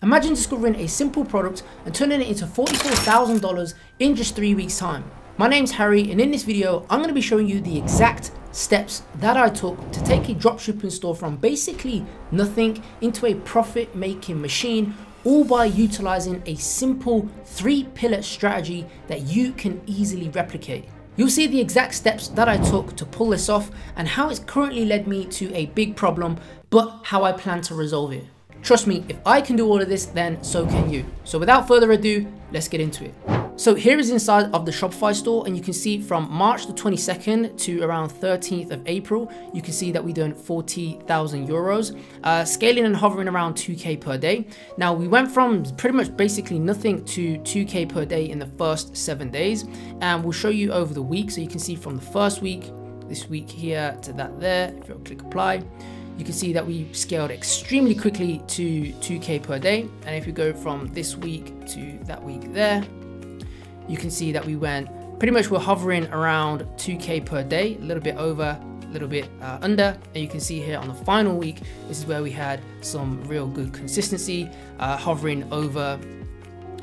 Imagine discovering a simple product and turning it into $44,000 in just 3 weeks time. My name's Harry, and in this video, I'm going to be showing you the exact steps that I took to take a dropshipping store from basically nothing into a profit-making machine, all by utilizing a simple 3-pillar strategy that you can easily replicate. You'll see the exact steps that I took to pull this off and how it's currently led me to a big problem, but how I plan to resolve it. Trust me, if I can do all of this, then so can you. So without further ado, let's get into it. So here is inside of the Shopify store, and you can see from March the 22nd to around 13th of April, you can see that we're doing 40,000 euros, scaling and hovering around 2K per day. Now we went from pretty much basically nothing to 2K per day in the first 7 days, and we'll show you over the week. So you can see from the first week, this week here to that there, if you click apply, you can see that we scaled extremely quickly to 2K per day. And if we go from this week to that week there, you can see that we went pretty much, we're hovering around 2K per day, a little bit over, a little bit under. And you can see here on the final week, this is where we had some real good consistency, hovering over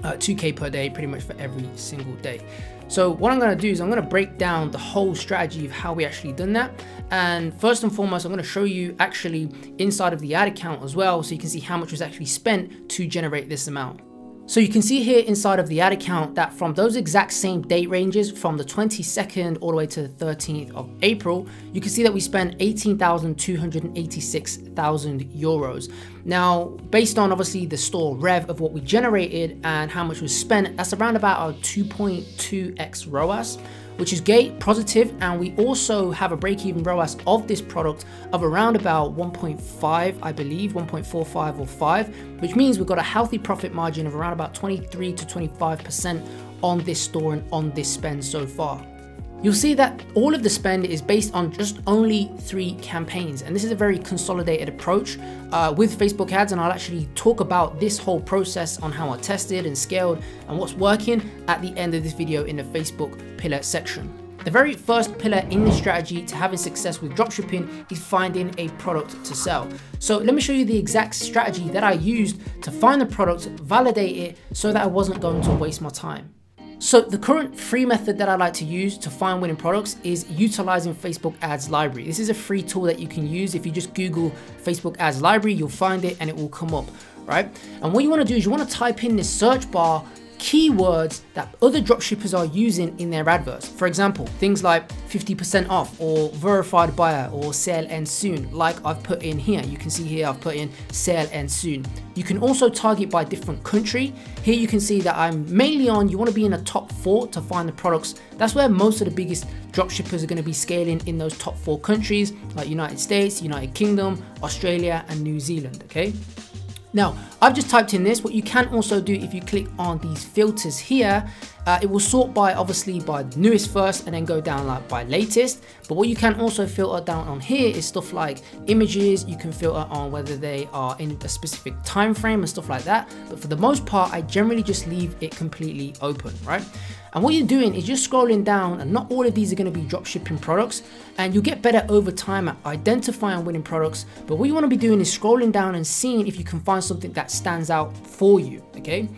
2K per day pretty much for every single day. So what I'm going to do is I'm going to break down the whole strategy of how we actually done that. And first and foremost, I'm going to show you actually inside of the ad account as well, so you can see how much was actually spent to generate this amount. So you can see here inside of the ad account that from those exact same date ranges, from the 22nd all the way to the 13th of April, you can see that we spent 18,286,000 euros. Now, based on obviously the store rev of what we generated and how much was spent, that's around about a 2.2x ROAS, which is great, positive, and we also have a break-even ROAS of this product of around about 1.5, I believe, 1.45 or 5, which means we've got a healthy profit margin of around about 23 to 25% on this store and on this spend so far. You'll see that all of the spend is based on just only 3 campaigns, and this is a very consolidated approach with Facebook ads, and I'll actually talk about this whole process on how I tested and scaled and what's working at the end of this video in the Facebook pillar section. The very first pillar in this strategy to having success with dropshipping is finding a product to sell. So let me show you the exact strategy that I used to find the product, validate it, so that I wasn't going to waste my time. So the current free method that I like to use to find winning products is utilizing Facebook Ads Library. This is a free tool that you can use. If you just Google Facebook Ads Library, you'll find it and it will come up, right? And what you want to do is you want to type in this search bar keywords that other dropshippers are using in their adverts. For example, things like 50% off or verified buyer or sale ends soon, like I've put in here. You can see here I've put in sale ends soon. You can also target by different country. Here you can see that I'm mainly on, you want to be in the top 4 to find the products. That's where most of the biggest dropshippers are going to be scaling, in those top 4 countries like United States, United Kingdom, Australia and New Zealand, okay? Now, I've just typed in this. What you can also do, if you click on these filters here, it will sort by obviously by newest first and then go down like by latest. But what you can also filter down on here is stuff like images. You can filter on whether they are in a specific time frame and stuff like that. But for the most part, I generally just leave it completely open, right? And what you're doing is just scrolling down, and not all of these are going to be dropshipping products, and you'll get better over time at identifying winning products. But what you want to be doing is scrolling down and seeing if you can find something that stands out for you, okay?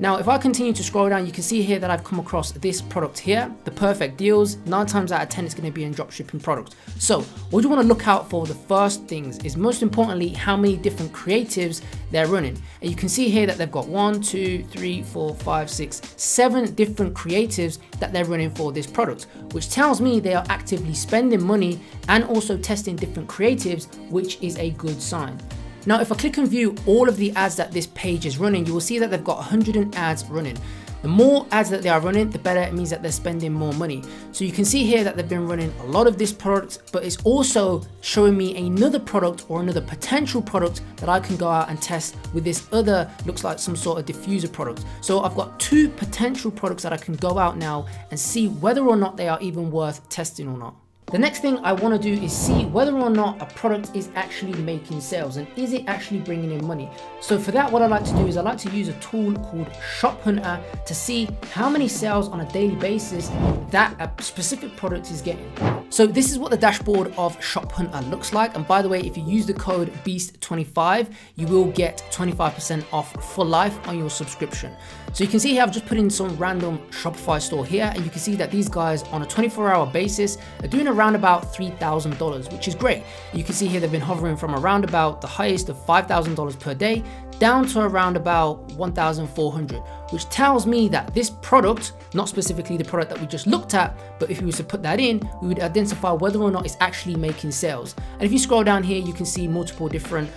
Now, if I continue to scroll down, you can see here that I've come across this product here, the perfect deals. 9 times out of 10, it's going to be in dropshipping products. So what you want to look out for, the first things is most importantly, how many different creatives they're running. And you can see here that they've got 1, 2, 3, 4, 5, 6, 7 different creatives that they're running for this product, which tells me they are actively spending money and also testing different creatives, which is a good sign. Now, if I click and view all of the ads that this page is running, you will see that they've got 100 ads running. The more ads that they are running, the better it means that they're spending more money. So you can see here that they've been running a lot of this product, but it's also showing me another product or another potential product that I can go out and test with this other, looks like some sort of diffuser product. So I've got 2 potential products that I can go out now and see whether or not they are even worth testing or not. The next thing I want to do is see whether or not a product is actually making sales and is it actually bringing in money. So for that, what I like to do is I like to use a tool called Shop Hunter to see how many sales on a daily basis that a specific product is getting. So this is what the dashboard of Shop Hunter looks like. And by the way, if you use the code BEAST25, you will get 25% off for life on your subscription. So you can see here, I've just put in some random Shopify store here, and you can see that these guys on a 24-hour basis are doing around about $3,000, which is great. You can see here they've been hovering from around about the highest of $5,000 per day down to around about 1,400, which tells me that this product, not specifically the product that we just looked at, but if we were to put that in, we would identify whether or not it's actually making sales. And if you scroll down here, you can see multiple different,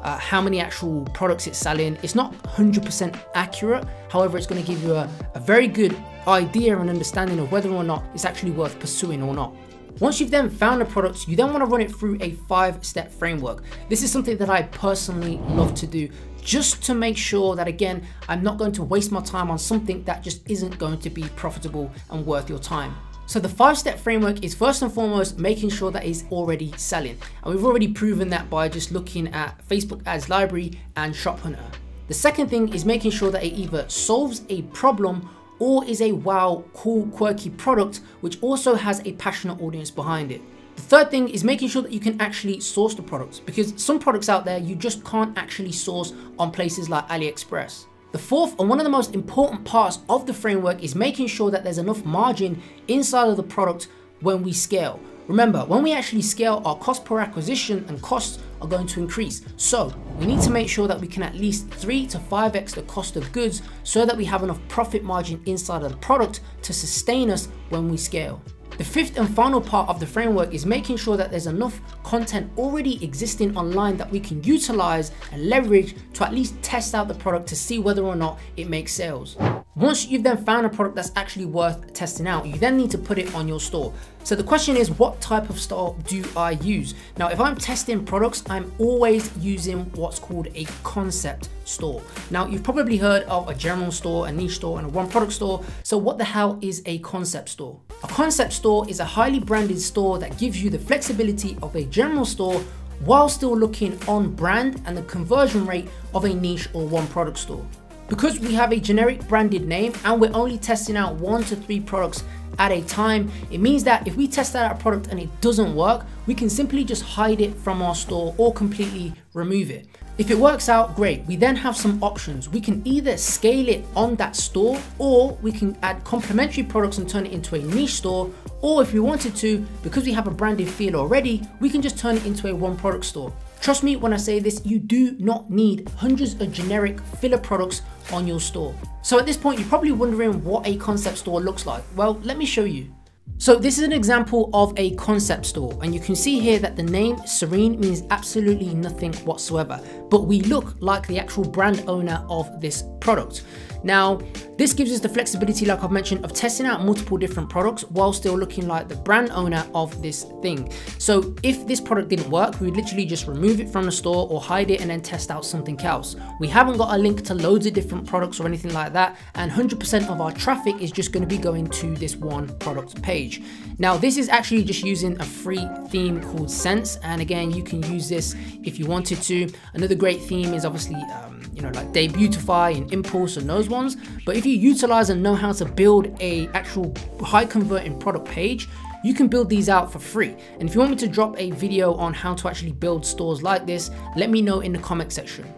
how many actual products it's selling. It's not 100% accurate. However, it's going to give you a very good idea and understanding of whether or not it's actually worth pursuing or not. Once you've then found a product, you then want to run it through a 5-step framework. This is something that I personally love to do, just to make sure that, again, I'm not going to waste my time on something that just isn't going to be profitable and worth your time. So the 5-step framework is first and foremost making sure that it's already selling. And we've already proven that by just looking at Facebook Ads Library and Shop Hunter. The second thing is making sure that it either solves a problem or is a wow, cool, quirky product, which also has a passionate audience behind it. The third thing is making sure that you can actually source the products, because some products out there you just can't actually source on places like AliExpress. The fourth and one of the most important parts of the framework is making sure that there's enough margin inside of the product when we scale. Remember, when we actually scale, our cost per acquisition and costs are going to increase. So we need to make sure that we can at least 3 to 5x the cost of goods so that we have enough profit margin inside of the product to sustain us when we scale. The fifth and final part of the framework is making sure that there's enough content already existing online that we can utilize and leverage to at least test out the product to see whether or not it makes sales. Once you've then found a product that's actually worth testing out, you then need to put it on your store. So the question is, what type of store do I use? Now, if I'm testing products, I'm always using what's called a concept store. Now, you've probably heard of a general store, a niche store, and a one product store. So what the hell is a concept store? A concept store is a highly branded store that gives you the flexibility of a general store while still looking on brand and the conversion rate of a niche or one product store. Because we have a generic branded name and we're only testing out 1 to 3 products at a time, it means that if we test out a product and it doesn't work, we can simply just hide it from our store or completely remove it. If it works out, great. We then have some options. We can either scale it on that store, or we can add complementary products and turn it into a niche store, or if we wanted to, because we have a branded feel already, we can just turn it into a one product store. Trust me when I say this, you do not need hundreds of generic filler products on your store. So at this point, you're probably wondering what a concept store looks like. Well, let me show you. So this is an example of a concept store, and you can see here that the name Serene means absolutely nothing whatsoever, but we look like the actual brand owner of this product. Now, this gives us the flexibility, like I've mentioned, of testing out multiple different products while still looking like the brand owner of this thing. So if this product didn't work, we would literally just remove it from the store or hide it and then test out something else. We haven't got a link to loads of different products or anything like that, and 100% of our traffic is just going to be going to this one product page. Now, this is actually just using a free theme called Sense, and again, you can use this if you wanted to. Another great theme is obviously like Debutify and Impulse and those ones. But if you utilize and know how to build a actual high converting product page, you can build these out for free. And if you want me to drop a video on how to actually build stores like this, let me know in the comment section.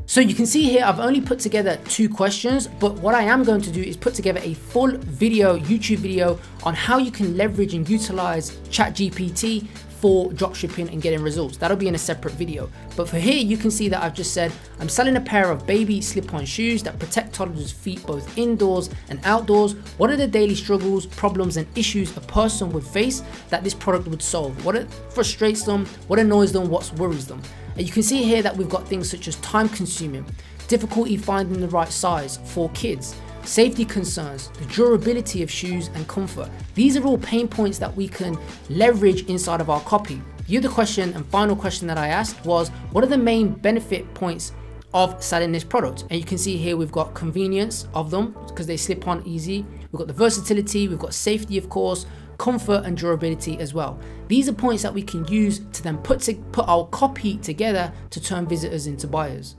So you can see here, I've only put together 2 questions, but what I am going to do is put together a full video, YouTube video, on how you can leverage and utilize ChatGPT for dropshipping and getting results. That'll be in a separate video. But for here, you can see that I've just said, I'm selling a pair of baby slip-on shoes that protect toddlers' feet both indoors and outdoors. What are the daily struggles, problems, and issues a person would face that this product would solve? What frustrates them? What annoys them? What worries them? And you can see here that we've got things such as time consuming, difficulty finding the right size for kids, safety concerns, the durability of shoes, and comfort. These are all pain points that we can leverage inside of our copy. The other question and final question that I asked was, what are the main benefit points of selling this product? And you can see here we've got convenience of them because they slip on easy. We've got the versatility, we've got safety, of course, comfort and durability as well. These are points that we can use to then put our copy together to turn visitors into buyers.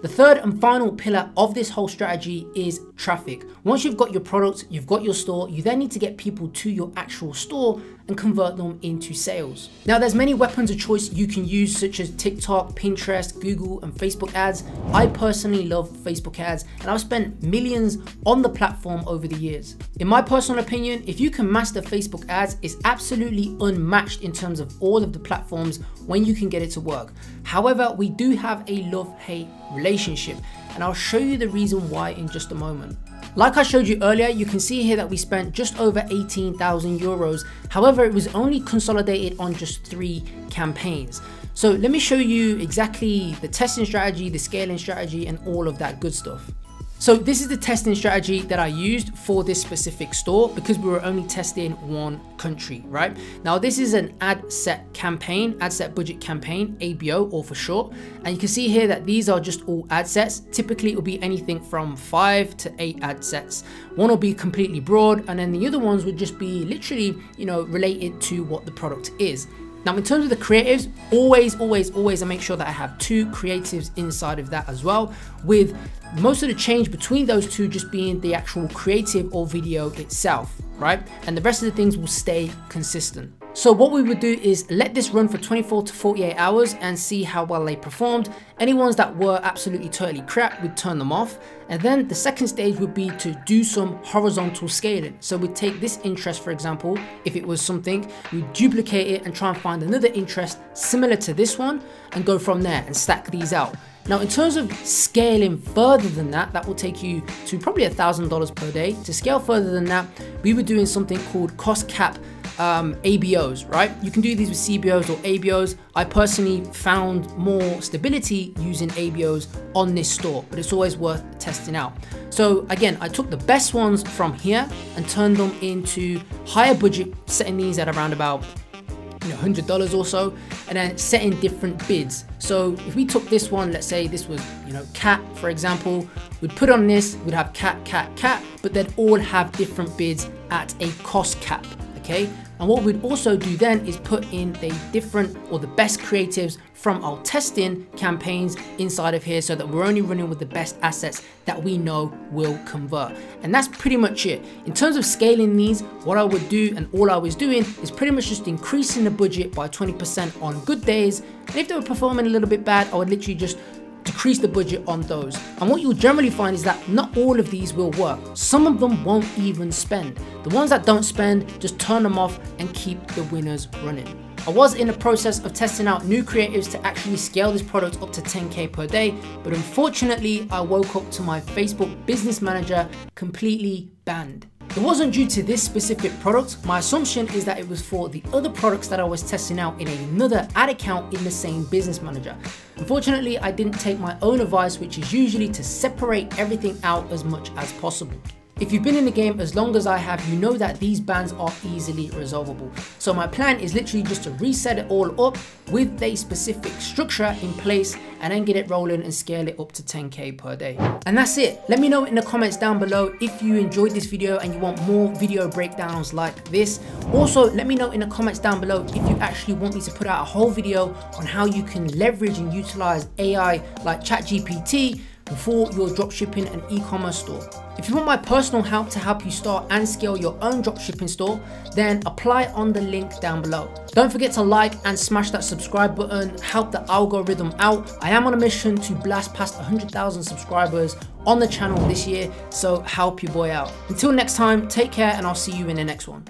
The third and final pillar of this whole strategy is traffic. Once you've got your product, you've got your store, you then need to get people to your actual store and convert them into sales. Now there's many weapons of choice you can use, such as TikTok, Pinterest, Google, and Facebook ads. I personally love Facebook ads, and I've spent millions on the platform over the years. In my personal opinion, if you can master Facebook ads, it's absolutely unmatched in terms of all of the platforms when you can get it to work. However, we do have a love-hate relationship, and I'll show you the reason why in just a moment. Like I showed you earlier, you can see here that we spent just over 18,000 euros. However, it was only consolidated on just 3 campaigns. So let me show you exactly the testing strategy, the scaling strategy, and all of that good stuff. So this is the testing strategy that I used for this specific store, because we were only testing one country, right? Now this is an ad set campaign, ad set budget campaign, ABO, or for short. And you can see here that these are just all ad sets. Typically it will be anything from 5 to 8 ad sets. One will be completely broad, and then the other ones would just be literally, related to what the product is. Now in terms of the creatives, always I make sure that I have 2 creatives inside of that as well, with most of the change between those 2 just being the actual creative or video itself, right? And the rest of the things will stay consistent. So what we would do is let this run for 24 to 48 hours and see how well they performed. Any ones that were absolutely totally crap, we'd turn them off. And then the second stage would be to do some horizontal scaling. So we'd take this interest, for example, if it was something, we'd duplicate it and try and find another interest similar to this one and go from there and stack these out. Now, in terms of scaling further than that, that will take you to probably $1,000 per day. To scale further than that, we were doing something called cost cap ABOs, right? You can do these with CBOs or ABOs. I personally found more stability using ABOs on this store, but it's always worth testing out. So again, I took the best ones from here and turned them into higher budget, setting these at around about $100 or so, and then setting different bids. So if we took this one, let's say this was cat, for example, we'd put on this, we'd have cat, but they'd all have different bids at a cost cap. Okay, and what we'd also do then is put in the different or the best creatives from our testing campaigns inside of here, so that we're only running with the best assets that we know will convert. And that's pretty much it. In terms of scaling these, what I would do, and all I was doing, is pretty much just increasing the budget by 20% on good days. And if they were performing a little bit bad, I would literally just decrease the budget on those. And what you'll generally find is that not all of these will work. Some of them won't even spend. The ones that don't spend, just turn them off and keep the winners running. I was in the process of testing out new creatives to actually scale this product up to 10K per day, but unfortunately I woke up to my Facebook business manager completely banned. It wasn't due to this specific product. My assumption is that it was for the other products that I was testing out in another ad account in the same business manager. Unfortunately, I didn't take my own advice, which is usually to separate everything out as much as possible. If you've been in the game as long as I have, you know that these bans are easily resolvable. So my plan is literally just to reset it all up with a specific structure in place, and then get it rolling and scale it up to 10K per day. And that's it. Let me know in the comments down below if you enjoyed this video and you want more video breakdowns like this. Also, let me know in the comments down below if you actually want me to put out a whole video on how you can leverage and utilize AI like ChatGPT for your dropshipping and e-commerce store. If you want my personal help to help you start and scale your own dropshipping store, then apply on the link down below. Don't forget to like and smash that subscribe button, help the algorithm out. I am on a mission to blast past 100,000 subscribers on the channel this year, so help your boy out. Until next time, take care, and I'll see you in the next one.